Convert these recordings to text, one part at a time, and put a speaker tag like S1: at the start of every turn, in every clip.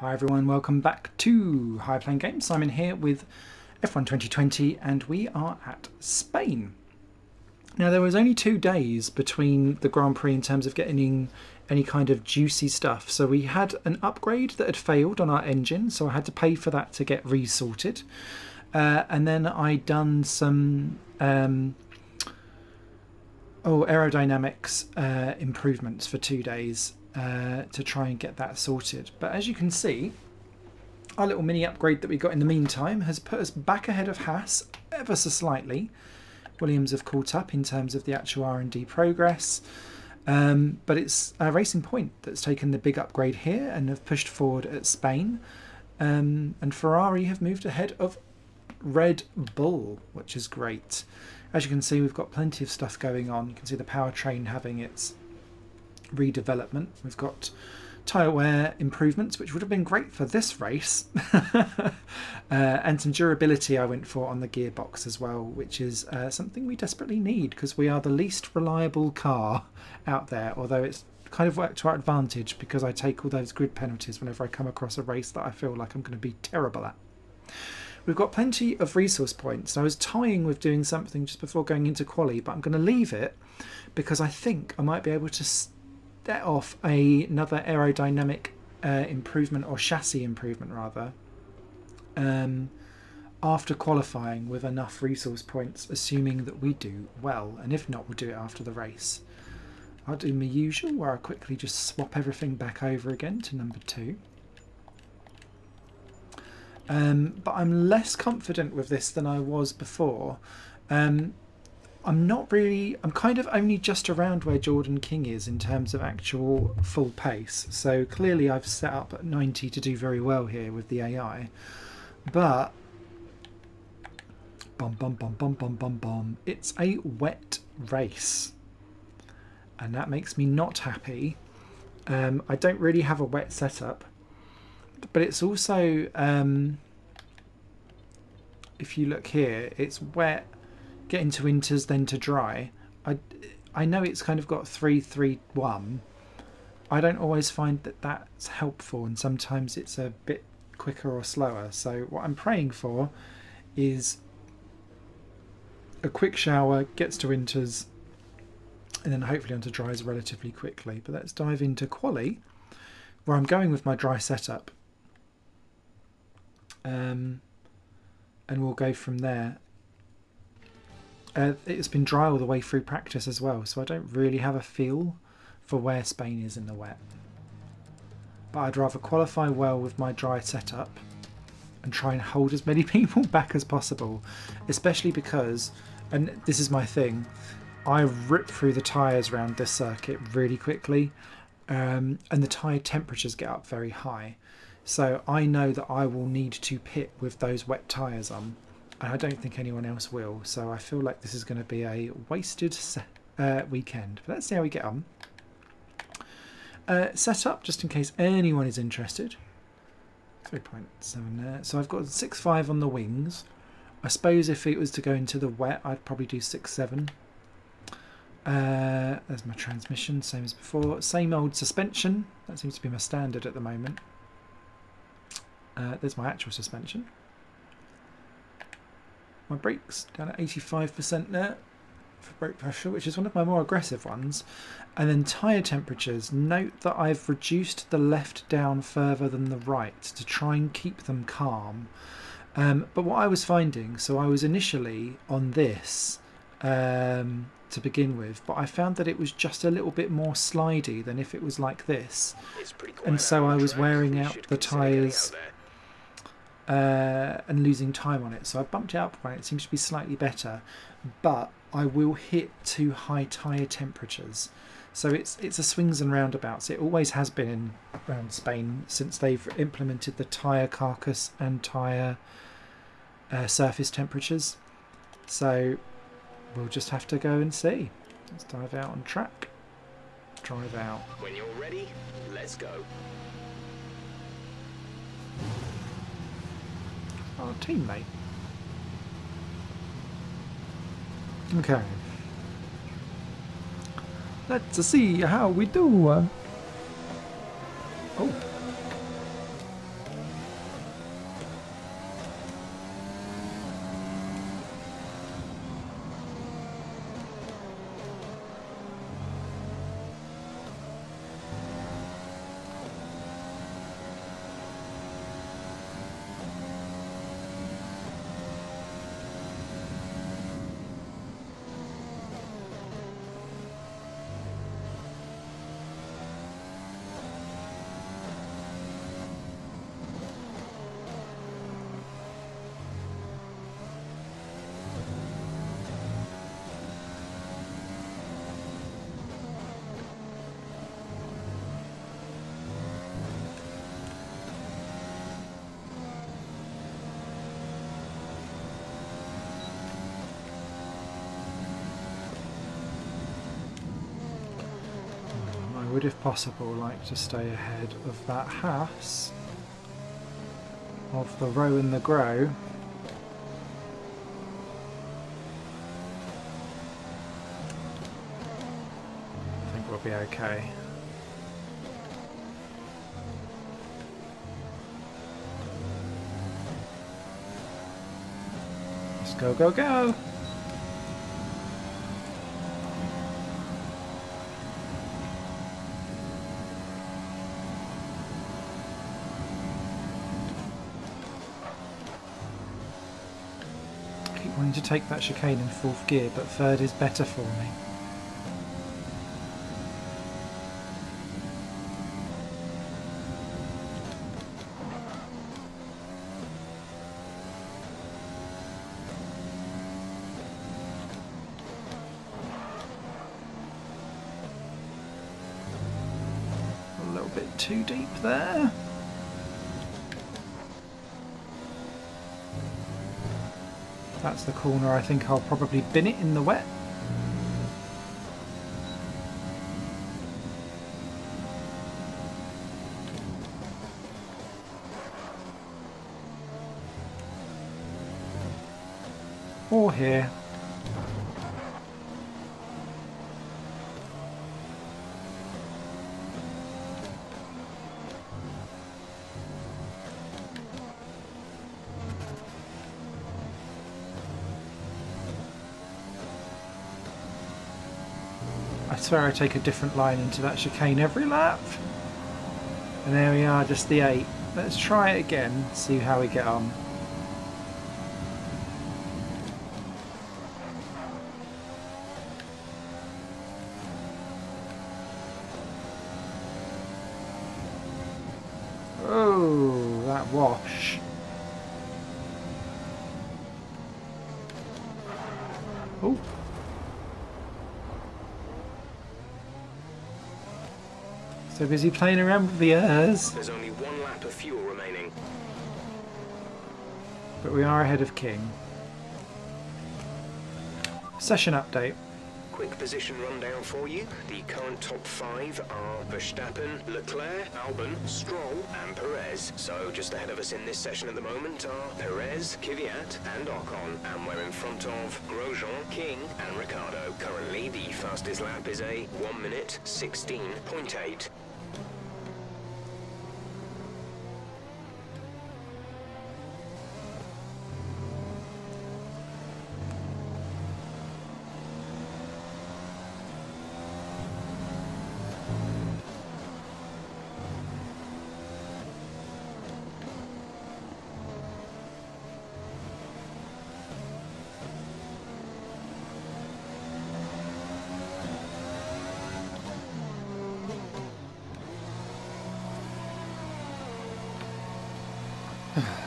S1: Hi everyone, welcome back to High Playing Games. Simon here with F1 2020 and we are at Spain. Now there was only 2 days between the Grand Prix in terms of getting any kind of juicy stuff. So we had an upgrade that had failed on our engine, so I had to pay for that to get resorted. And then I'd done some aerodynamics improvements for 2 days. To try and get that sorted. But as you can see, our little mini upgrade that we got in the meantime has put us back ahead of Haas ever so slightly. Williams have caught up in terms of the actual R&D progress, but it's Racing Point that's taken the big upgrade here and have pushed forward at Spain, and Ferrari have moved ahead of Red Bull, which is great. As you can see, we've got plenty of stuff going on. You can see the powertrain having its redevelopment. We've got tyre wear improvements, which would have been great for this race, and some durability I went for on the gearbox as well, which is something we desperately need because we are the least reliable car out there, although it's kind of worked to our advantage because I take all those grid penalties whenever I come across a race that I feel like I'm going to be terrible at. We've got plenty of resource points. I was toying with doing something just before going into quali, but I'm going to leave it because I think I might be able to set off another aerodynamic improvement, or chassis improvement rather, after qualifying with enough resource points, assuming that we do well, and if not, we'll do it after the race. I'll do my usual where I quickly just swap everything back over again to number 2. But I'm less confident with this than I was before. I'm kind of only just around where Jordan King is in terms of actual full pace. So clearly I've set up at 90 to do very well here with the AI. But it's a wet race. And that makes me not happy. I don't really have a wet setup. But it's also, if you look here, it's wet, get into inters, then to dry. I know it's kind of got 3-3-1. I don't always find that that's helpful, and sometimes it's a bit quicker or slower. So what I'm praying for is a quick shower, gets to inters, and then hopefully onto dries relatively quickly. But let's dive into quali, where I'm going with my dry setup. And we'll go from there. It's been dry all the way through practice as well, so I don't really have a feel for where Spain is in the wet. But I'd rather qualify well with my dry setup and try and hold as many people back as possible, especially because, and this is my thing, I rip through the tyres around this circuit really quickly, and the tyre temperatures get up very high. So I know that I will need to pit with those wet tyres on, and I don't think anyone else will. So I feel like this is going to be a wasted weekend. But let's see how we get on. Set up, just in case anyone is interested. 3.7 there. So I've got 6.5 on the wings. I suppose if it was to go into the wet, I'd probably do 6.7. There's my transmission, same as before. Same old suspension. That seems to be my standard at the moment. There's my actual suspension. My brakes down at 85% there for brake pressure, which is one of my more aggressive ones. And then tyre temperatures. Note that I've reduced the left down further than the right to try and keep them calm. But what I was finding, so I was initially on this to begin with, but I found that it was just a little bit more slidey than if it was like this. And so I was wearing out the tyres and losing time on it, so I bumped it up one. It seems to be slightly better, but I will hit too high tyre temperatures. So it's a swings and roundabouts. It always has been around Spain since they've implemented the tyre carcass and tyre surface temperatures. So we'll just have to go and see. Let's dive out on track. Drive out.
S2: When you're ready, let's go.
S1: Our teammate. Okay. Let's see how we do. Oh. I would, if possible, like to stay ahead of that Haas, of the row and the grow. I think we'll be okay. Let's go, go, go! Wanting to take that chicane in fourth gear, but third is better for me. A little bit too deep there. That's the corner. I think I'll probably bin it in the wet. Or here. I swear I take a different line into that chicane every lap. And there we are, just the 8. Let's try it again, see how we get on. Oh, that wash. Oh. So busy playing around with the airs.
S2: There's only one lap of fuel remaining.
S1: But we are ahead of King. Session update.
S2: Quick position rundown for you. The current top 5 are Verstappen, Leclerc, Albon, Stroll and Perez. So just ahead of us in this session at the moment are Perez, Kvyat and Ocon. And we're in front of Grosjean, King and Ricciardo. Currently the fastest lap is a 1 minute 16.8.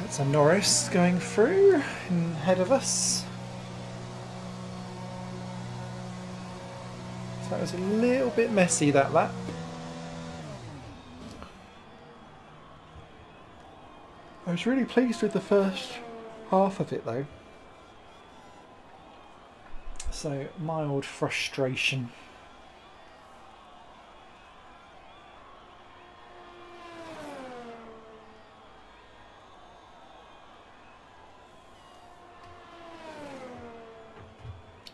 S1: That's a Norris going through ahead of us. So that was a little bit messy, that lap. I was really pleased with the first half of it though. So mild frustration.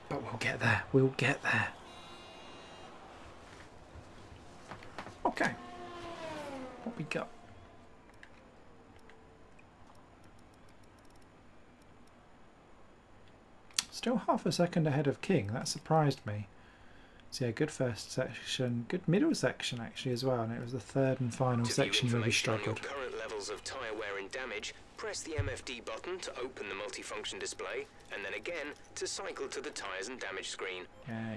S1: But we'll get there, we'll get there. Okay, what we got? Still half a second ahead of King, that surprised me. So yeah, good first section, good middle section actually as well, and it was the third and final section where we struggled.
S2: Current levels of tyre wear and damage, press the MFD button to open the multifunction display, and then again to cycle to the tyres and damage screen.
S1: Yeah.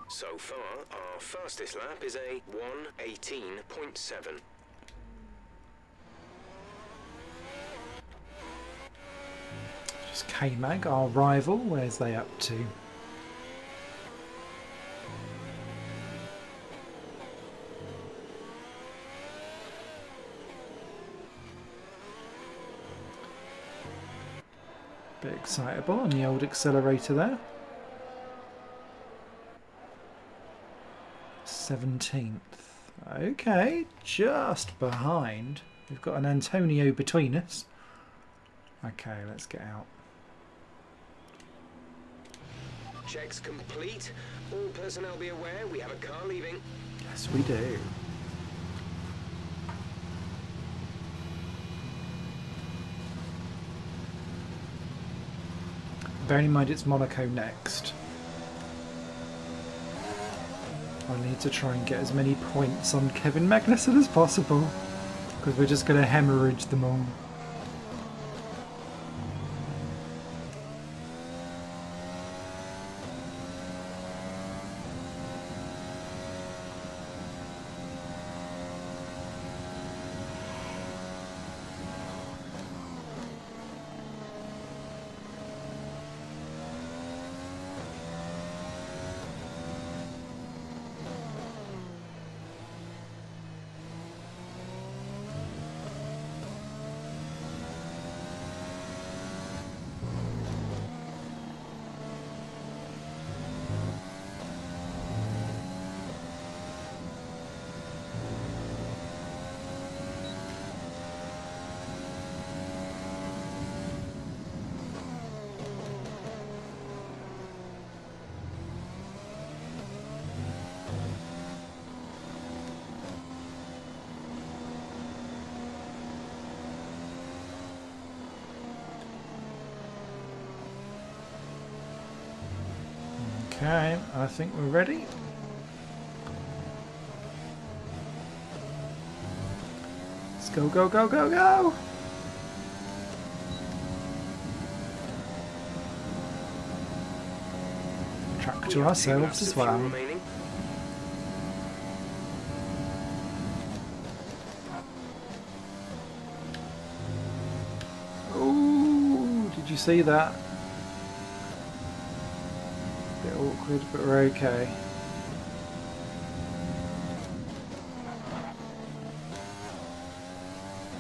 S2: So far, our fastest lap is a 1:18.7.
S1: Just K-Mag, our rival, where's they up to? Bit excitable on the old accelerator there. 17th. Okay, just behind. We've got an Antonio between us. Okay, let's get out.
S2: Checks complete. All personnel be aware we have a car leaving.
S1: Yes, we do. Bearing in mind it's Monaco next. I need to try and get as many points on Kevin Magnussen as possible, because we're just going to hemorrhage them all. Okay, I think we're ready. Let's go, go, go, go, go! Track to ourselves as well. Oh, did you see that? Bit awkward, but we're okay.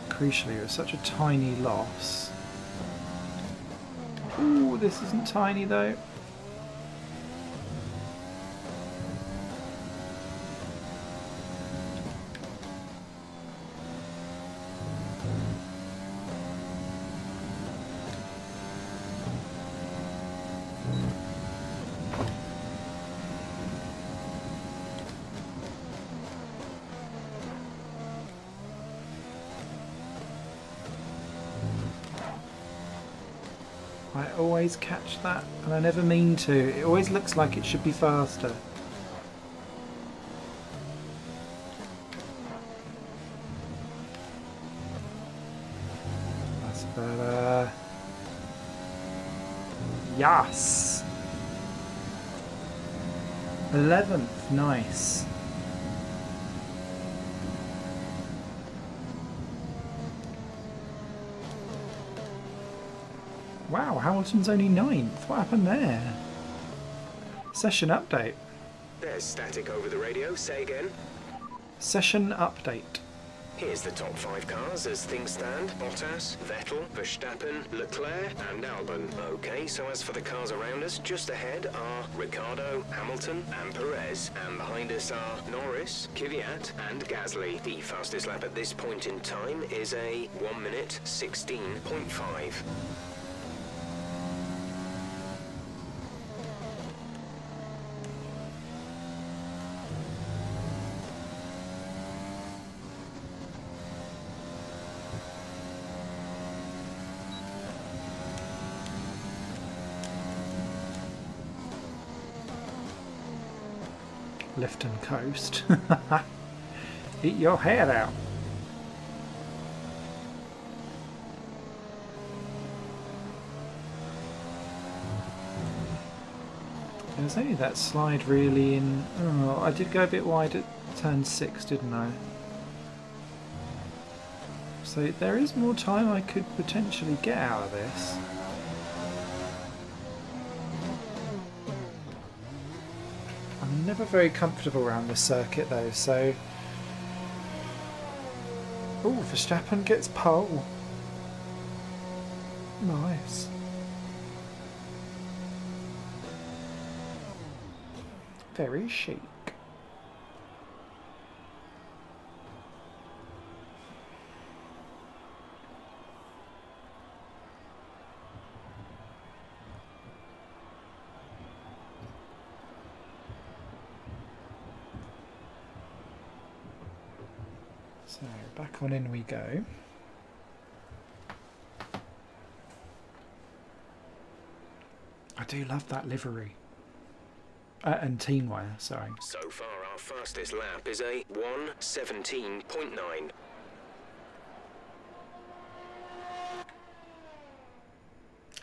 S1: Crucially, it was such a tiny loss. Ooh, this isn't tiny though. I always catch that, and I never mean to. It always looks like it should be faster. That's better. Yes! 11th, nice. Wow, Hamilton's only 9th. What happened there? Session update.
S2: There's static over the radio. Say again.
S1: Session update.
S2: Here's the top 5 cars as things stand. Bottas, Vettel, Verstappen, Leclerc and Albon. Okay, so as for the cars around us, just ahead are Ricciardo, Hamilton and Perez. And behind us are Norris, Kvyat and Gasly. The fastest lap at this point in time is a 1 minute 16.5.
S1: Lift and coast. Eat your hair out. There's only that slide really in... Oh, I did go a bit wide at turn 6, didn't I? So there is more time I could potentially get out of this. I'm never very comfortable around this circuit though, so... Oh, Verstappen gets pole. Nice. Very chic. So back on in we go. I do love that livery. And team wire, sorry.
S2: So far, our fastest lap is a 1:17.9.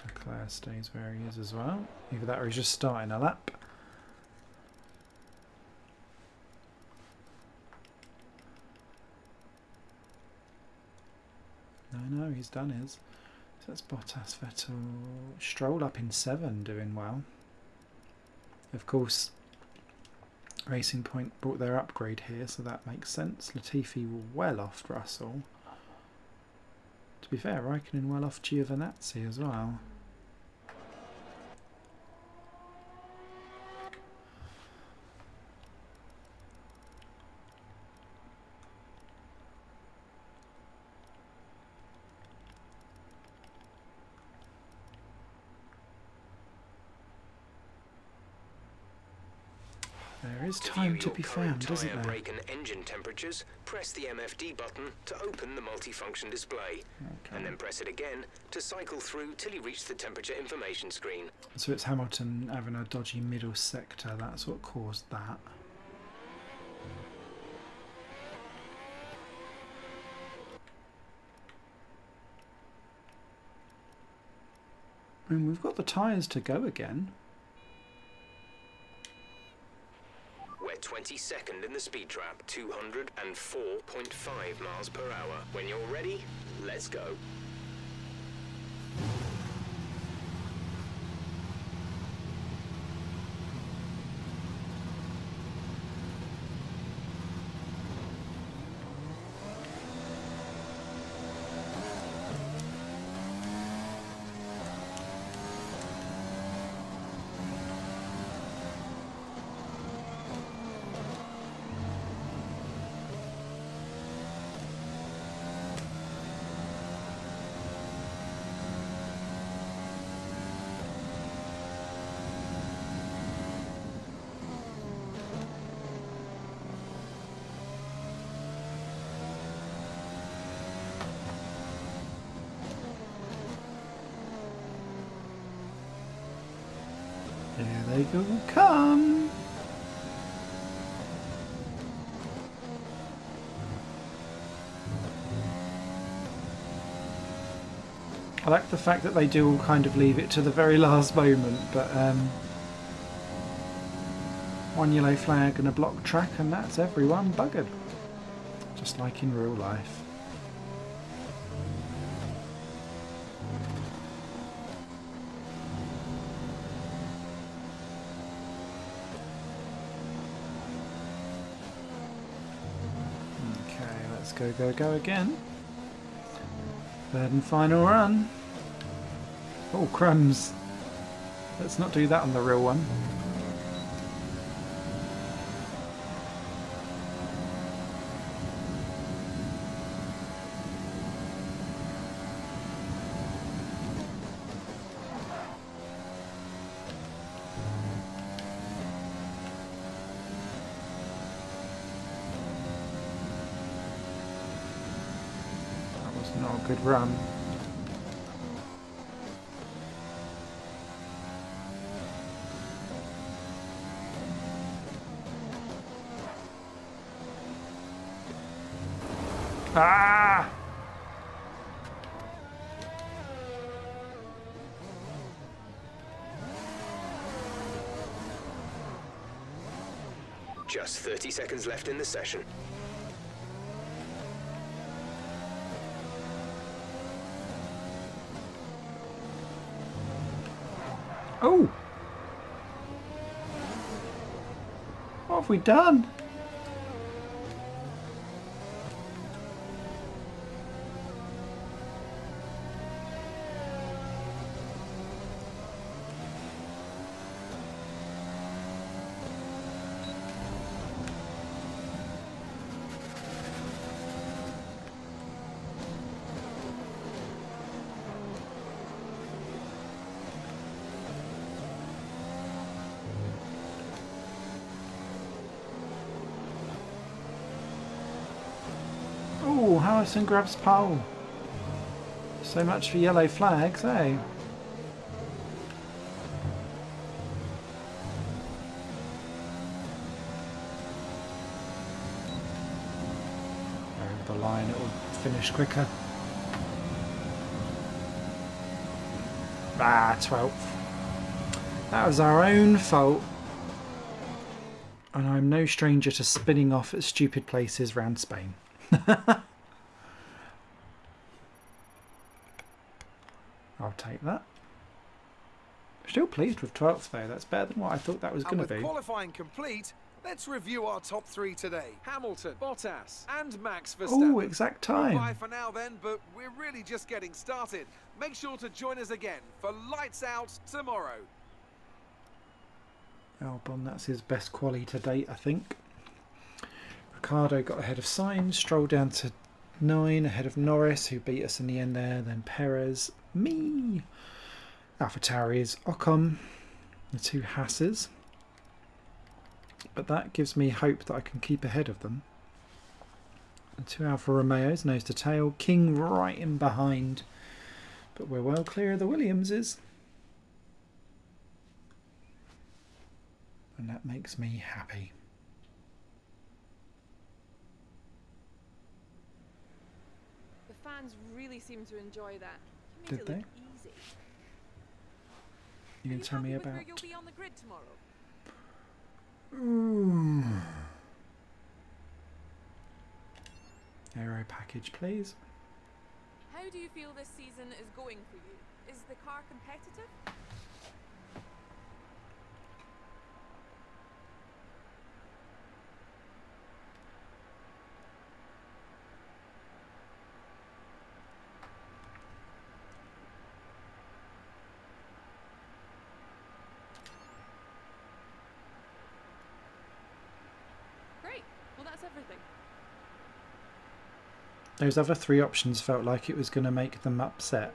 S1: Leclerc stays where he is as well. Either that or he's just starting a lap. No, he's done his. So that's Bottas, Vettel, Stroll up in 7, doing well. Of course, Racing Point brought their upgrade here, so that makes sense. Latifi well off Russell. To be fair, Raikkonen well off Giovinazzi as well. There is time to be found, isn't there?
S2: Brake and engine temperatures, press the MFD button to open the multifunction display, and then press it again to cycle through till you reach the temperature information screen.
S1: So it's Hamilton having a dodgy middle sector, that's what caused that. And we've got the tyres to go again.
S2: We're 22nd in the speed trap, 204.5 miles per hour. When you're ready, let's go.
S1: There they go, come! I like the fact that they do all kind of leave it to the very last moment, but one yellow flag and a blocked track and that's everyone buggered. Just like in real life. Go, go, go again. Third and final run. Oh, crumbs. Let's not do that on the real one. Not a good run. Ah!
S2: Just 30 seconds left in the session.
S1: Oh! What have we done? Harrison grabs pole. So much for yellow flags, eh? Over the line, it will finish quicker. Ah, 12th. That was our own fault. And I'm no stranger to spinning off at stupid places round Spain. I'll take that. Still pleased with 12th though. That's better than what I thought that was going to be.
S3: Qualifying complete, let's review our top three today. Hamilton, Bottas and Max Verstappen.
S1: Oh, exact time.
S3: Bye for now then, but we're really just getting started. Make sure to join us again for Lights Out tomorrow.
S1: Albon, that's his best quali to date, I think. Ricardo got ahead of Sainz, Stroll down to 9, ahead of Norris, who beat us in the end there, then Perez, me. AlphaTauri's Ocon, the two Hasses. But that gives me hope that I can keep ahead of them. The two Alfa Romeos, nose to tail, King right in behind. But we're well clear of the Williamses. And that makes me happy.
S4: The fans really seem to enjoy that. You made
S1: Did
S4: it
S1: they?
S4: look easy.
S1: You can tell me about.
S4: Where you'll be on the grid tomorrow?
S1: Ooh. Aero package, please.
S4: How do you feel this season is going for you? Is the car competitive? Great. Well, that's everything.
S1: Those other three options felt like it was going to make them upset.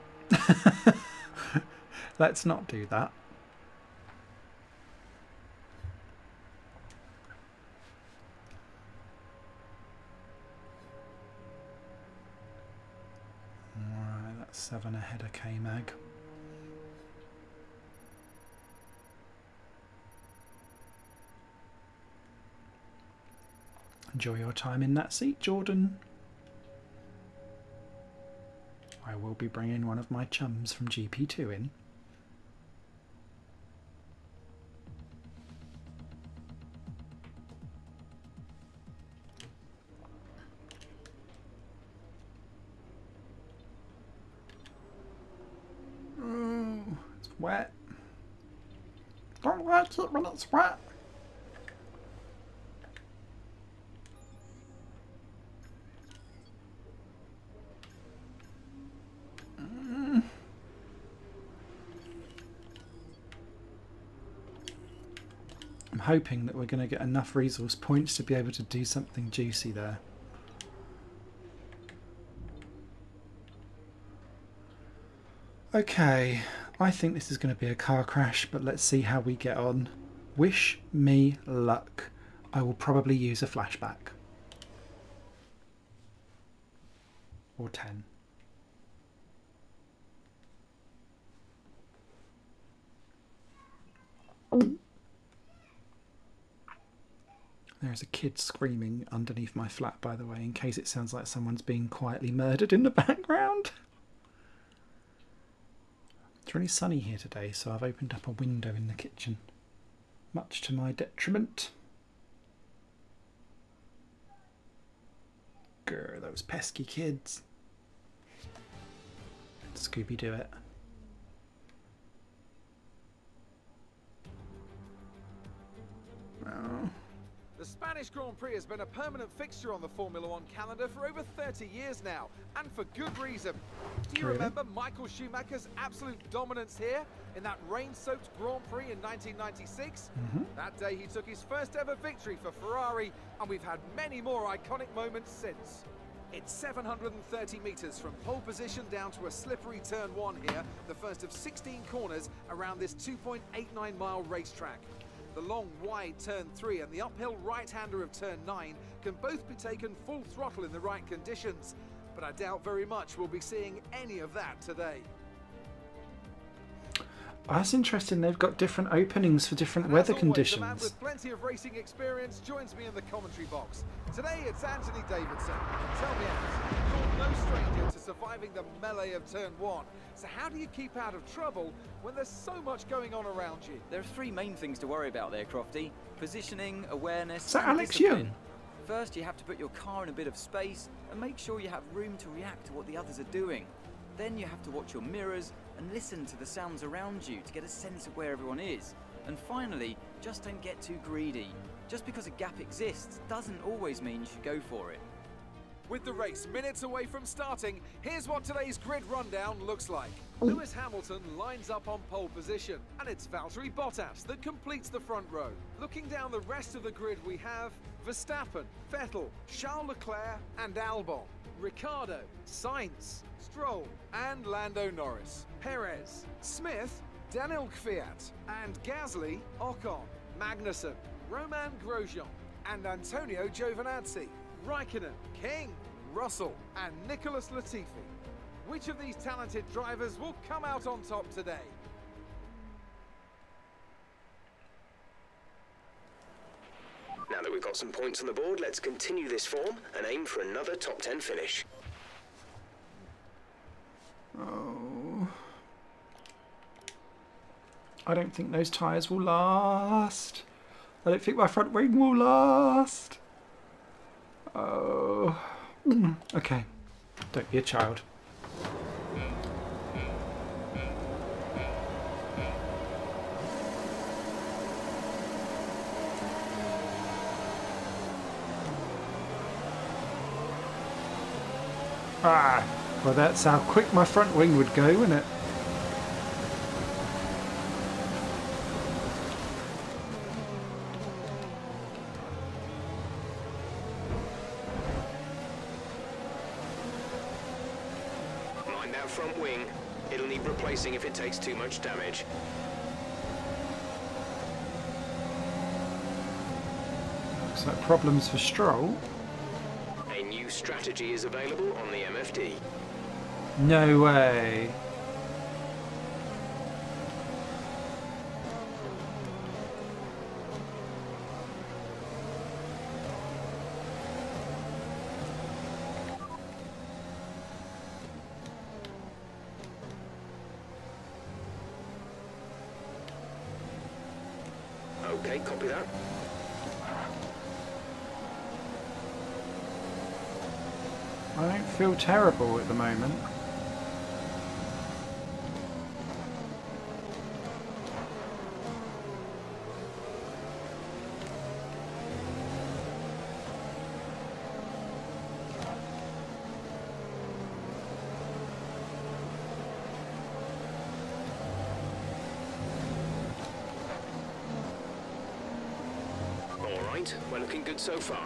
S1: Let's not do that. Alright, that's 7 ahead of K-Mag. Enjoy your time in that seat, Jordan. I will be bringing one of my chums from GP2 in. It's wet. Don't like it when it's wet. I'm hoping that we're going to get enough resource points to be able to do something juicy there. Okay, I think this is going to be a car crash, but let's see how we get on. Wish me luck. I will probably use a flashback. Or 10. There's a kid screaming underneath my flat, by the way, in case it sounds like someone's being quietly murdered in the background. It's really sunny here today, so I've opened up a window in the kitchen, much to my detriment. Grr, those pesky kids. Scooby do it. Oh.
S3: The Spanish Grand Prix has been a permanent fixture on the Formula One calendar for over 30 years now, and for good reason. Do you remember Michael Schumacher's absolute dominance here in that rain-soaked Grand Prix in 1996? That day he took his first ever victory for Ferrari, and we've had many more iconic moments since. It's 730 metres from pole position down to a slippery turn 1 here, the first of 16 corners around this 2.89 mile racetrack. The long, wide turn 3 and the uphill right-hander of turn 9 can both be taken full throttle in the right conditions. but I doubt very much we'll be seeing any of that today.
S1: That's interesting. They've got different openings for different
S3: And
S1: weather
S3: as always, the man
S1: conditions.
S3: with plenty of racing experience joins me in the commentary box. Today it's Anthony Davidson. Tell me, Ant, you're no stranger to surviving the melee of turn 1. So how do you keep out of trouble when there's so much going on around you?
S5: There are three main things to worry about there, Crofty. Positioning, awareness,
S1: Is that
S5: and
S1: Alex
S5: discipline.
S1: Young?
S5: First, you have to put your car in a bit of space and make sure you have room to react to what the others are doing. Then you have to watch your mirrors and listen to the sounds around you to get a sense of where everyone is. And finally, just don't get too greedy. Just because a gap exists doesn't always mean you should go for it.
S3: With the race minutes away from starting, here's what today's grid rundown looks like. Lewis Hamilton lines up on pole position, and it's Valtteri Bottas that completes the front row. Looking down the rest of the grid, we have Verstappen, Vettel, Charles Leclerc and Albon, Ricciardo, Sainz, Stroll and Lando Norris, Perez, Smith, Daniel Kvyat and Gasly, Ocon, Magnussen, Romain Grosjean and Antonio Giovinazzi, Raikkonen, King, Russell and Nicholas Latifi. Which of these talented drivers will come out on top today?
S2: Now that we've got some points on the board, let's continue this form and aim for another top 10 finish.
S1: Oh. I don't think those tyres will last. I don't think my front wing will last. Oh. Okay. Don't be a child. Ah. Well, that's how quick my front wing would go, wouldn't it?
S2: Mind that front wing. It'll need replacing if it takes too much damage.
S1: Looks like problems for Stroll.
S2: A new strategy is available on the MFD.
S1: No way.
S2: Okay, copy that.
S1: I don't feel terrible at the moment.
S2: All right, we're looking good so far.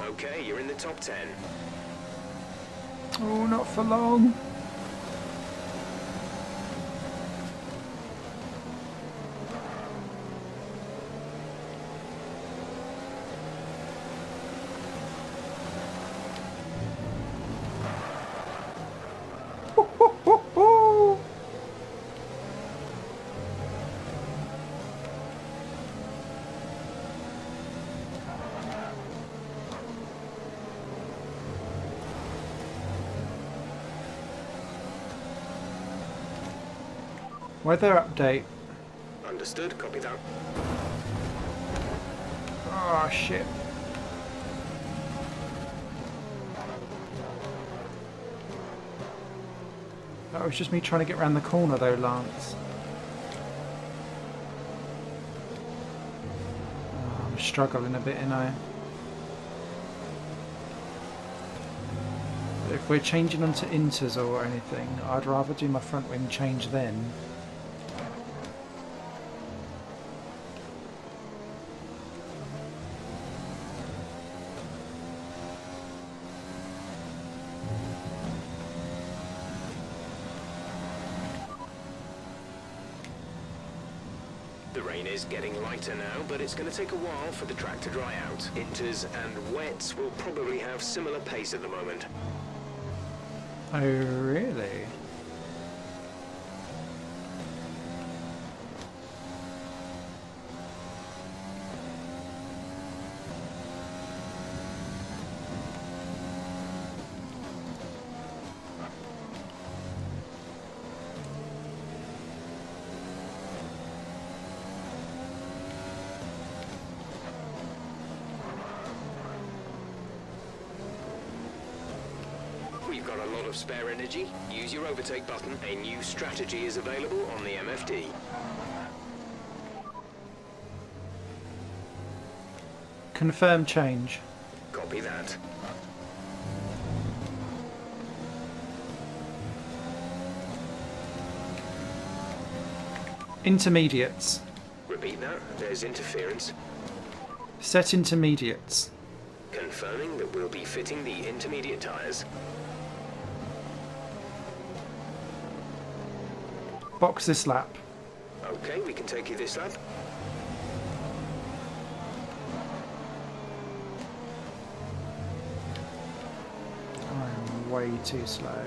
S2: Okay, you're in the top 10.
S1: Oh, not for long. Weather update.
S2: Understood, copy that.
S1: Oh shit. That was just me trying to get around the corner though, Lance. Oh, I'm struggling a bit, you know. if we're changing onto inters or anything, I'd rather do my front wing change then.
S2: The rain is getting lighter now, but it's going to take a while for the track to dry out. Inters and wets will probably have similar pace at the moment.
S1: Oh, really?
S2: We've got a lot of spare energy. Use your overtake button. A new strategy is available on the MFD.
S1: Confirm change.
S2: Copy that.
S1: Intermediates.
S2: Repeat that. There's interference.
S1: Set intermediates.
S2: Confirming that we'll be fitting the intermediate tyres.
S1: Box this lap.
S2: Okay, we can take you this lap.
S1: I'm way too slow.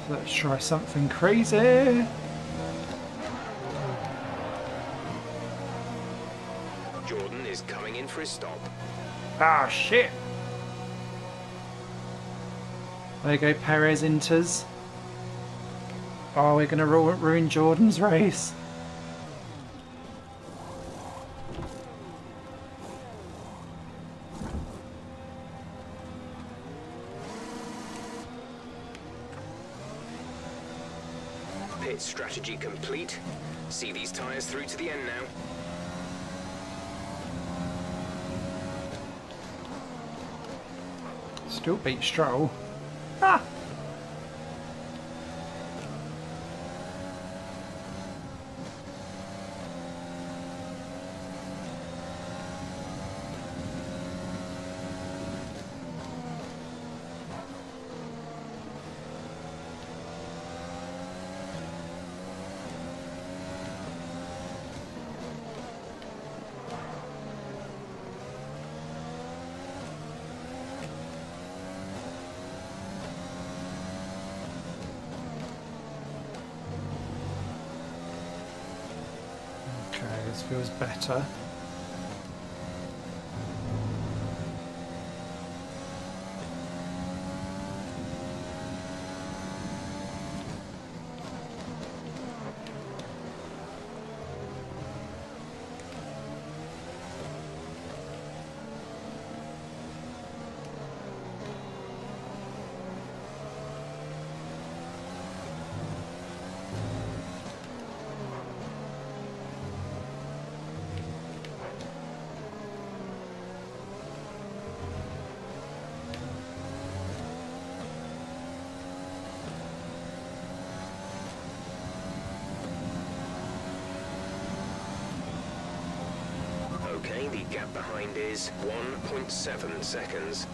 S1: Let's try something crazy.
S2: Jordan is coming in for his stop.
S1: Ah, shit. There you go, Perez inters. Oh, we're going to ruin Jordan's race.
S2: Pit strategy complete. See these tyres through to the end now.
S1: Still beat Stroll. Ah! This feels better.
S2: Okay, the gap behind is 1.7 seconds.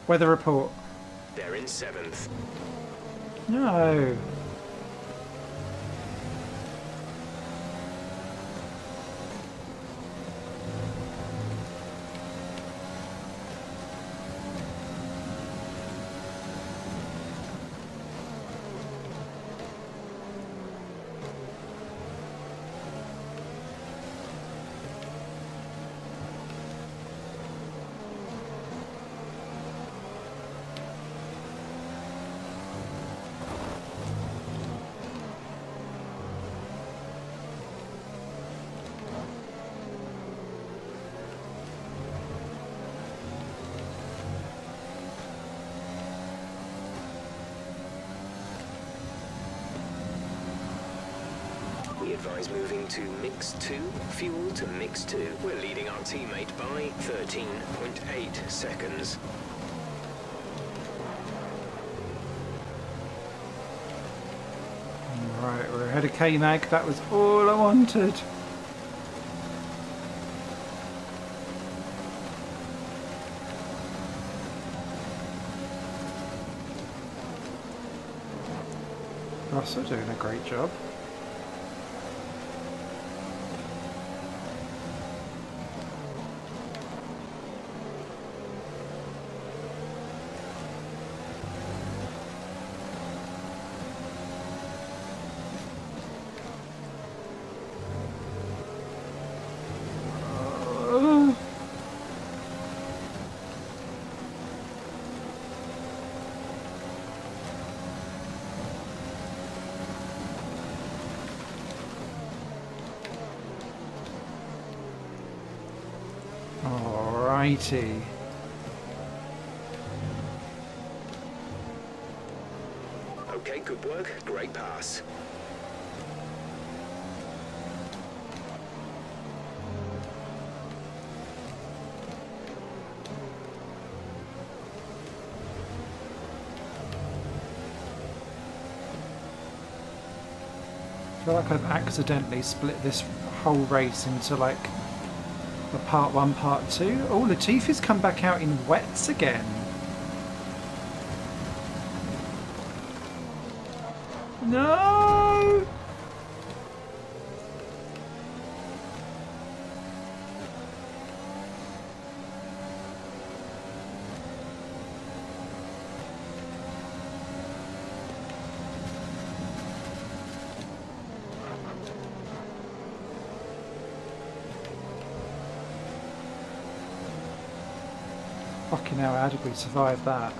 S1: Weather report.
S2: They're in 7th.
S1: No.
S2: advise moving to mix 2, fuel to mix 2. We're leading our teammate by 13.8 seconds.
S1: Right, we're ahead of K-Mag. That was all I wanted. Russell doing a great job. Alrighty.
S2: Okay, good work. Great pass.
S1: I feel like I've accidentally split this whole race into like a part 1, part 2. Oh, Latifi's come back out in wets again. No! Fucking hell, how did we survive that?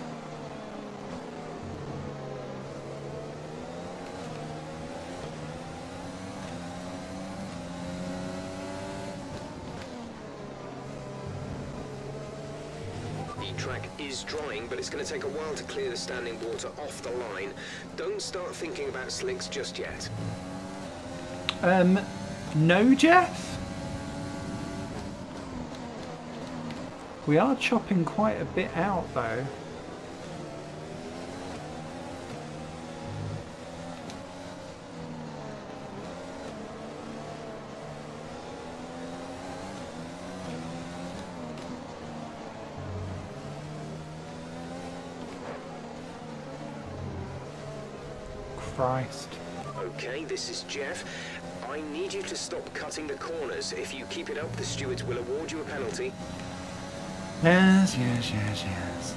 S2: The track is drying, but it's going to take a while to clear the standing water off the line. Don't start thinking about slicks just yet.
S1: No, Jeff? We are chopping quite a bit out though. Christ.
S2: Okay, this is Jeff. I need you to stop cutting the corners. If you keep it up, the stewards will award you a penalty.
S1: Yes, yes, yes, yes.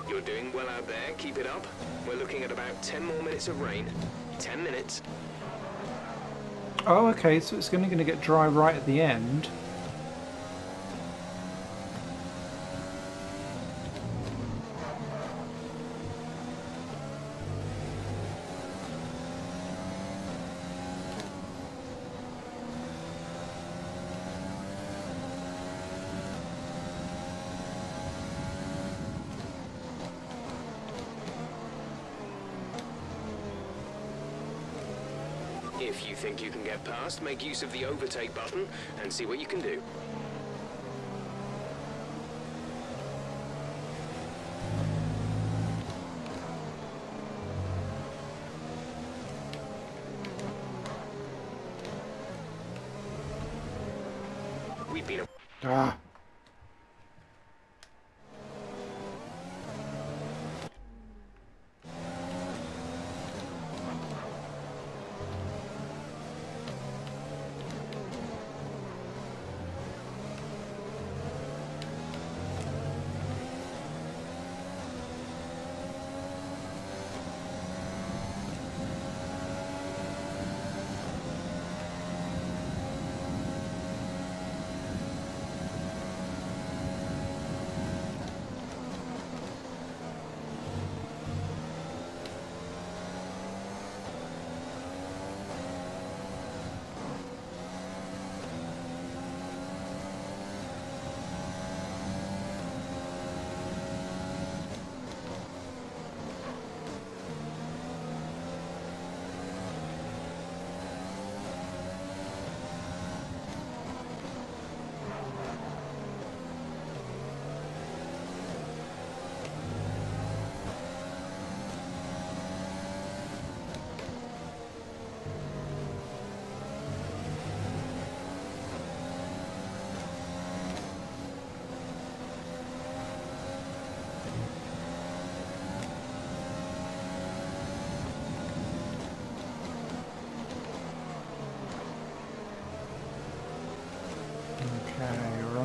S2: You're doing well out there. Keep it up. We're looking at about 10 more minutes of rain. 10 minutes.
S1: Oh, okay, so it's going to get dry right at the end.
S2: If you think you can get past, make use of the overtake button and see what you can do. We've been...
S1: Ah.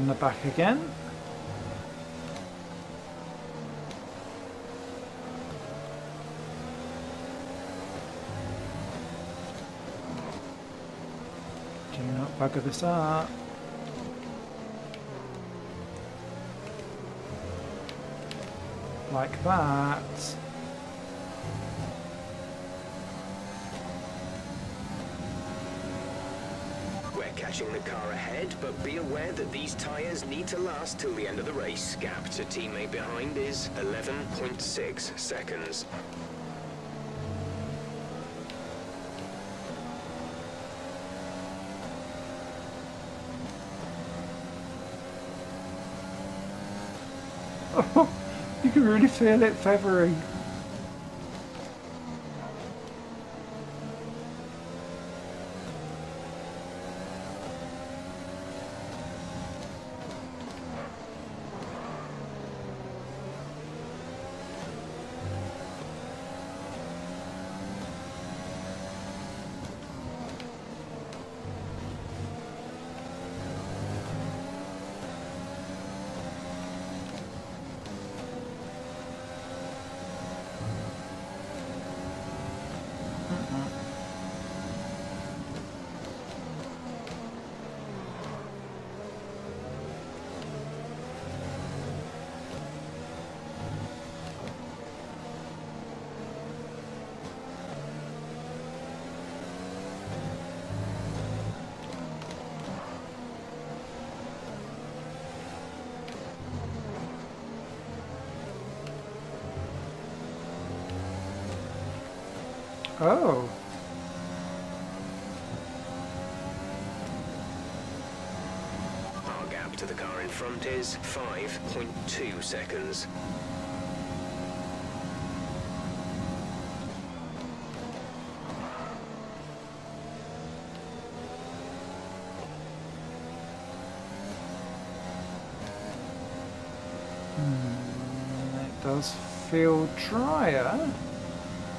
S1: on the back again. Do not bugger this up. Like that.
S2: We're catching the car ahead, but be aware that these tyres need to last till the end of the race. Gap to teammate behind is 11.6 seconds.
S1: Oh, you can really feel it feathering. Oh.
S2: Our gap to the car in front is 5.2 seconds.
S1: It does feel drier.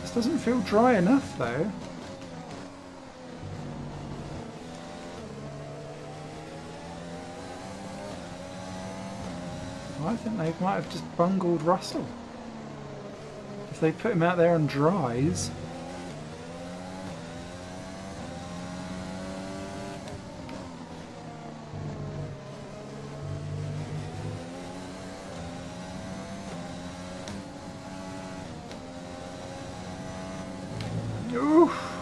S1: This doesn't feel dry enough though. I think they might have just bungled Russell. If they put him out there on dries. Oof.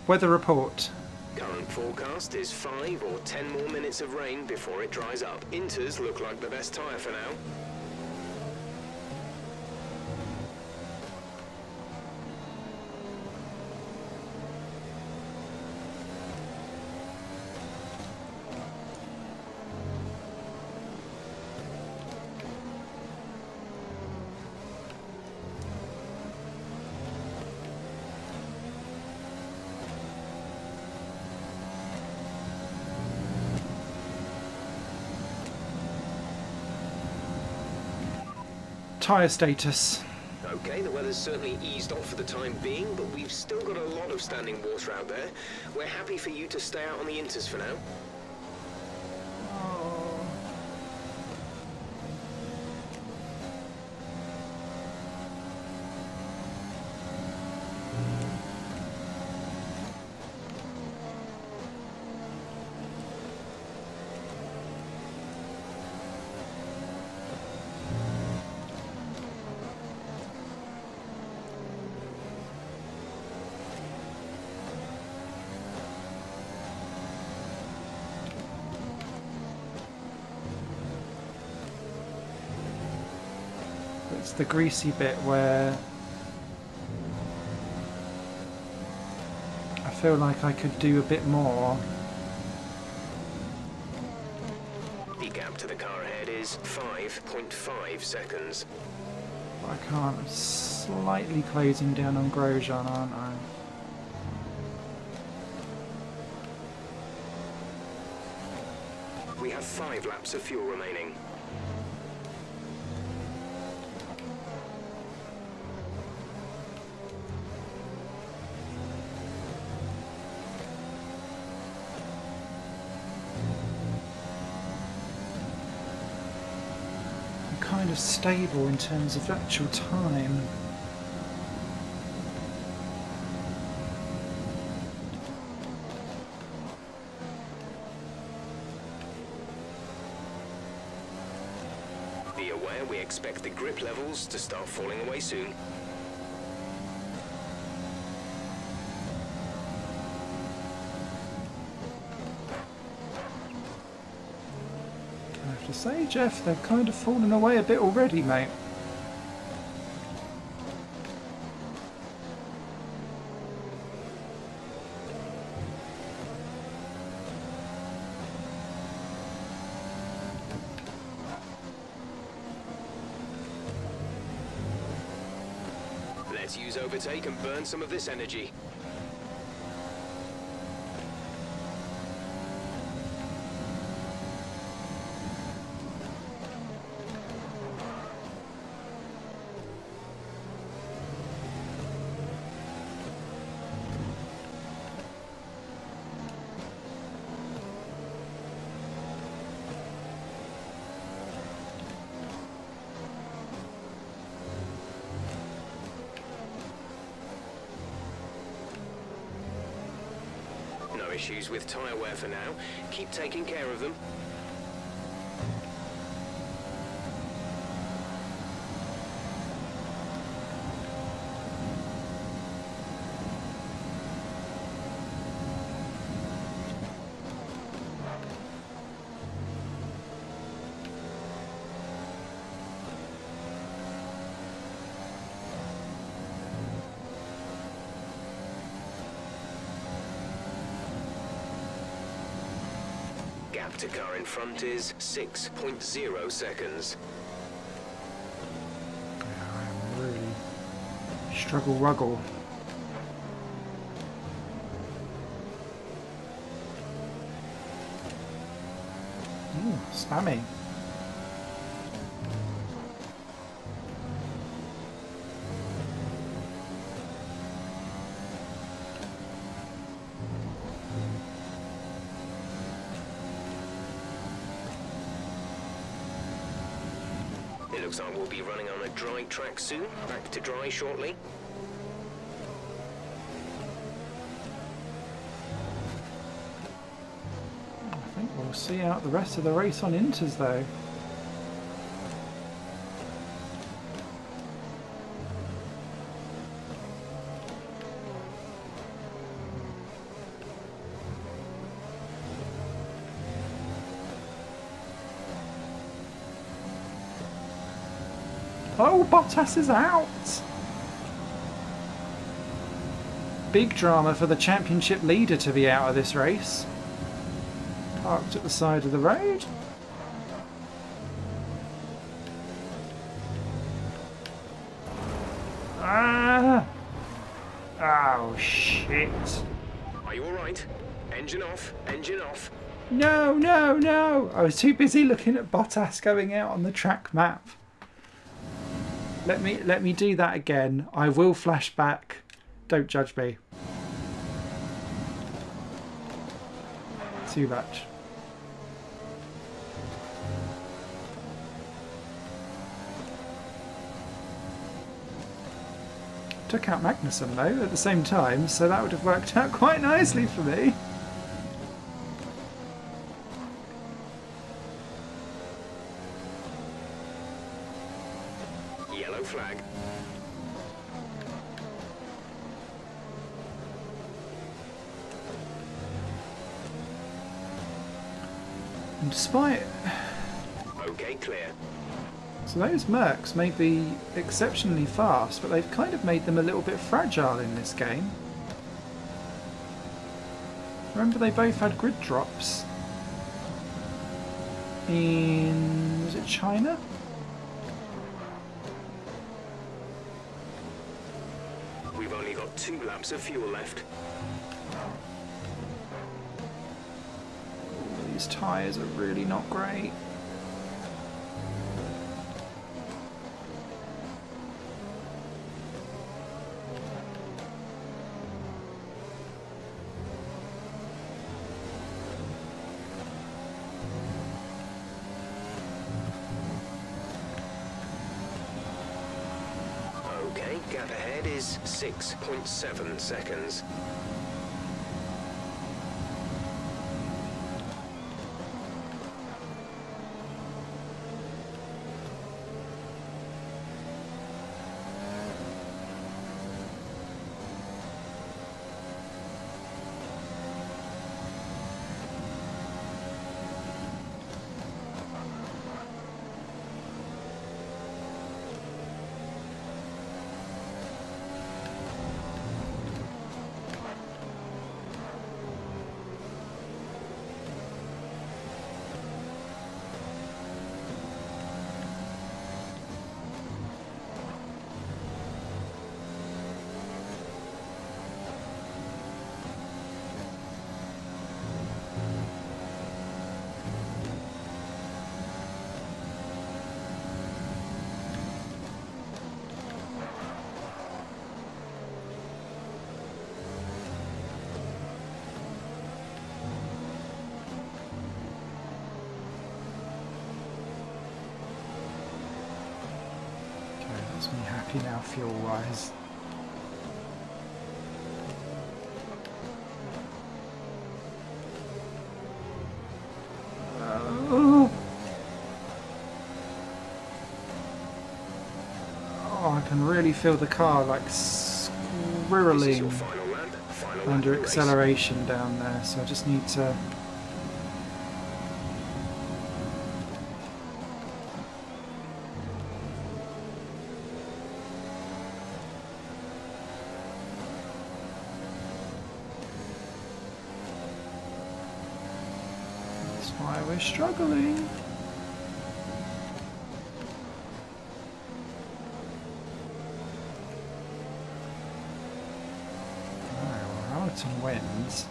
S1: Weather report.
S2: Current forecast is 5 or 10 more minutes of rain before it dries up. Inters look like the best tyre for now.
S1: Tyre status.
S2: Okay, the weather's certainly eased off for the time being, but we've still got a lot of standing water out there. We're happy for you to stay out on the Inters for now.
S1: It's the greasy bit where I feel like I could do a bit more.
S2: The gap to the car ahead is 5.5 seconds.
S1: I can't. I'm slightly closing down on Grosjean, aren't I?
S2: We have 5 laps of fuel remaining.
S1: of stable in terms of actual time.
S2: Be aware we expect the grip levels to start falling away soon.
S1: I have to say, Jeff, they've kind of fallen away a bit already, mate.
S2: Let's use overtake and burn some of this energy. No issues with tyre wear for now. Keep taking care of them. Gap to car in front is 6.0 seconds.
S1: I'm really struggle-ruggle. Ooh, spammy.
S2: It looks like we'll be running on a dry track soon. Back to dry shortly.
S1: I think we'll see out the rest of the race on Inters though. Oh, Bottas is out! Big drama for the championship leader to be out of this race. Parked at the side of the road. Ah! Oh, shit.
S2: Are you alright? Engine off, engine off.
S1: No, no, no! I was too busy looking at Bottas going out on the track map. Let me do that again. I will flash back. Don't judge me. Too much. Took out Magnussen though at the same time, so that would have worked out quite nicely for me.
S2: Yellow flag.
S1: And despite...
S2: Okay, clear.
S1: So those Mercs may be exceptionally fast, but they've kind of made them a little bit fragile in this game. Remember they both had grid drops in... was it China?
S2: We've only got 2 laps of fuel left.
S1: These tyres are really not great.
S2: gap ahead is 6.7 seconds.
S1: Makes me happy now, fuel-wise. Oh, I can really feel the car like squirreling under acceleration down there, so I just need to... Why we're struggling. Alright, well, Hamilton wins.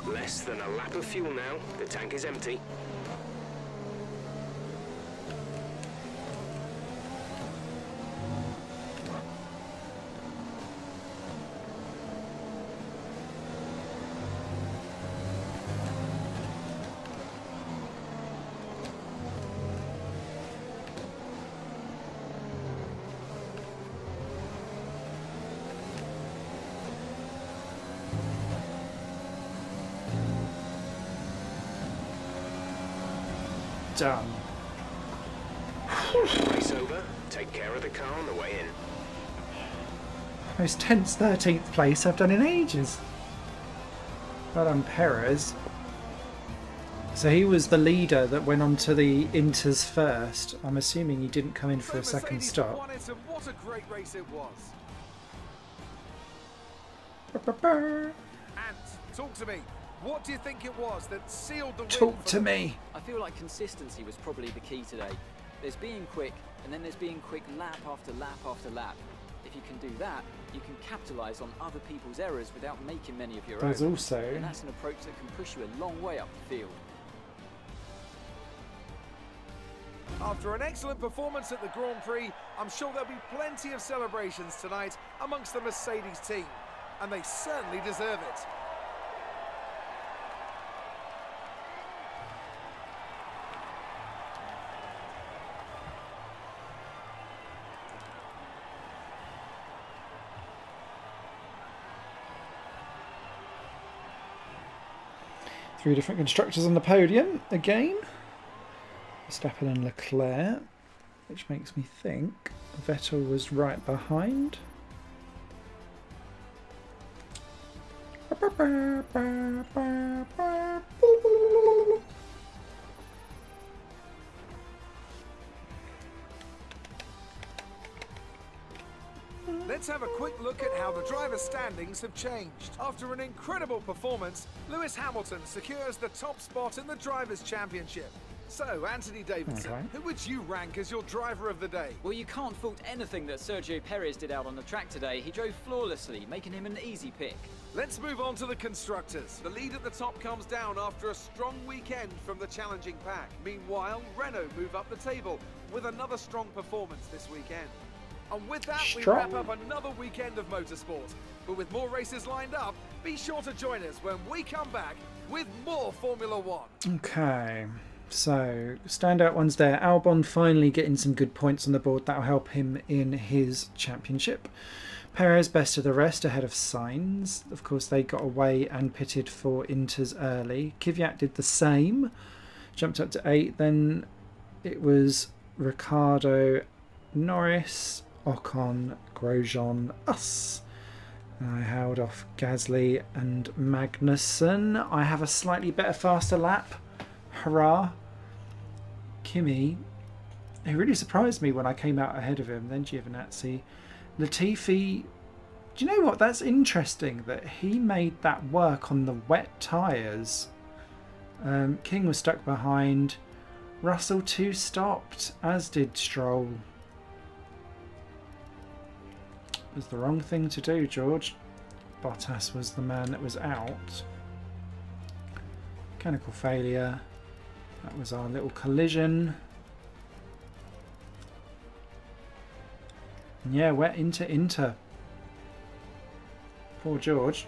S2: Less than a lap of fuel now. The tank is empty.
S1: Done.
S2: Race over. Take care of the car on the way in.
S1: Most tense 13th place I've done in ages. Well done, Perez. So he was the leader that went on to the Inters first. I'm assuming he didn't come in for a second stop.
S3: Won it, and what a great race it was. And talk to me. What do you think it was that sealed the win?
S1: Talk to me.
S5: I feel like consistency was probably the key today. There's being quick, and then there's being quick lap after lap after lap. If you can do that, you can capitalise on other people's errors without making many of your
S1: There's
S5: own.
S1: also...
S5: And that's an approach that can push you a long way up the field.
S3: After an excellent performance at the Grand Prix, I'm sure there'll be plenty of celebrations tonight amongst the Mercedes team. And they certainly deserve it.
S1: Three different constructors on the podium again. Verstappen and Leclerc, which makes me think Vettel was right behind.
S3: Let's have a quick look at how the driver's standings have changed. After an incredible performance, Lewis Hamilton secures the top spot in the Drivers' Championship. So, Anthony Davidson, who would you rank as your driver of the day?
S5: Well, you can't fault anything that Sergio Perez did out on the track today. He drove flawlessly, making him an easy pick.
S3: Let's move on to the constructors. The lead at the top comes down after a strong weekend from the challenging pack. Meanwhile, Renault move up the table with another strong performance this weekend. And with that, we wrap up another weekend of motorsport. But with more races lined up, be sure to join us when we come back with more Formula One.
S1: Okay. So, standout ones there. Albon finally getting some good points on the board. That'll help him in his championship. Perez best of the rest ahead of Sainz. Of course, they got away and pitted for Inters early. Kvyat did the same. Jumped up to 8. Then it was Ricciardo, Norris, Ocon, Grosjean, us. I held off Gasly and Magnussen. I have a slightly better, faster lap. Hurrah. Kimi, who really surprised me when I came out ahead of him, then Giovinazzi. Latifi, do you know what? That's interesting that he made that work on the wet tyres. King was stuck behind. Russell 2 stopped, as did Stroll. It was the wrong thing to do, George. Bottas was the man that was out. Mechanical failure. That was our little collision. And yeah, we're into Inter. Poor George.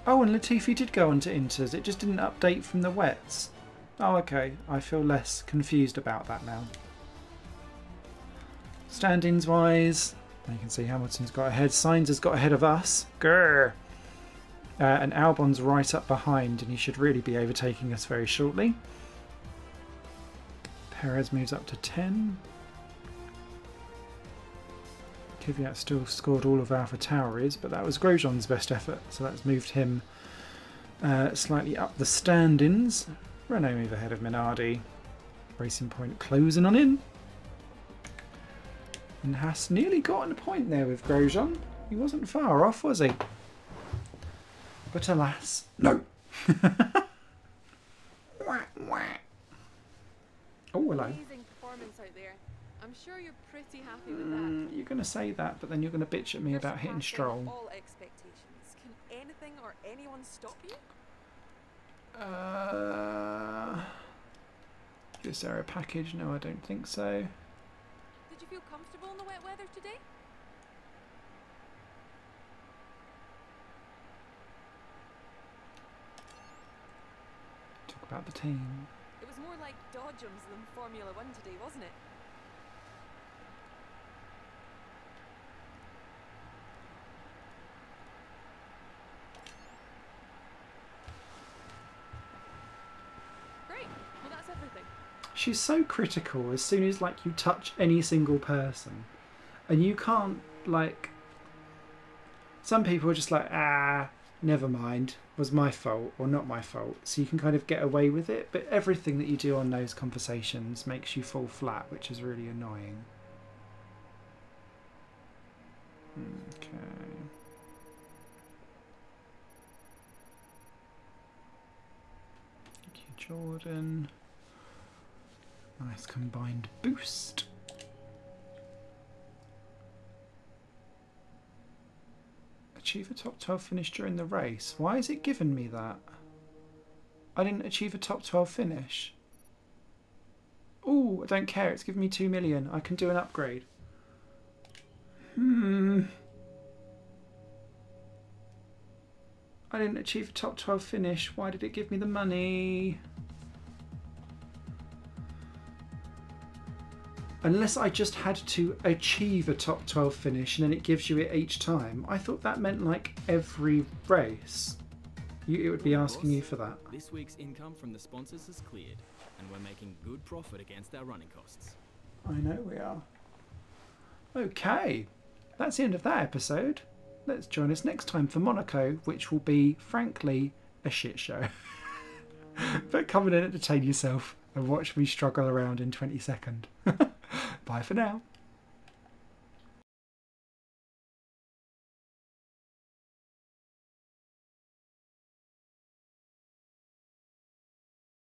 S1: Oh, and Latifi did go onto Inters. It just didn't update from the wets. Oh, okay. I feel less confused about that now. Standings wise, you can see Hamilton's got ahead. Sainz has got ahead of us. Grrr. And Albon's right up behind, and he should really be overtaking us very shortly. Perez moves up to 10. Kvyat still scored all of AlphaTauri's, but that was Grosjean's best effort, so that's moved him slightly up the standings. Renault move ahead of Minardi. Racing Point closing on in. And Haas nearly got a point there with Grosjean. He wasn't far off, was he? But alas, no. Oh, hello.
S4: Amazing performance out there. I'm sure you're pretty happy with that.
S1: You're going to say that, but then you're going to bitch at me about hitting Stroll.
S4: All expectations. Can anything or anyone stop you?
S1: Is there a package? No, I don't think so.
S4: Did you feel comfortable in the wet weather today?
S1: Talk about the team.
S4: It was more like dodgems than Formula One today, wasn't it? Great. Well, that's everything.
S1: She's so critical as soon as like you touch any single person, and you can't like. Some people are just like, never mind, was my fault or not my fault, so you can kind of get away with it, but everything that you do on those conversations makes you fall flat, which is really annoying. Okay. Thank you, Jordan. Nice combined boost. Achieve a top 12 finish during the race. Why is it giving me that? I didn't achieve a top 12 finish. Oh, I don't care. It's giving me 2 million. I can do an upgrade. I didn't achieve a top 12 finish. Why did it give me the money? Unless I just had to achieve a top 12 finish and then it gives you it each time. I thought that meant like every race. It would be asking you for that.
S6: This week's income from the sponsors is cleared, and we're making good profit against our running costs.
S1: I know we are. Okay, that's the end of that episode. Let's join us next time for Monaco, which will be, frankly, a shit show. But come and entertain yourself and watch me struggle around in 22nd. Bye for now.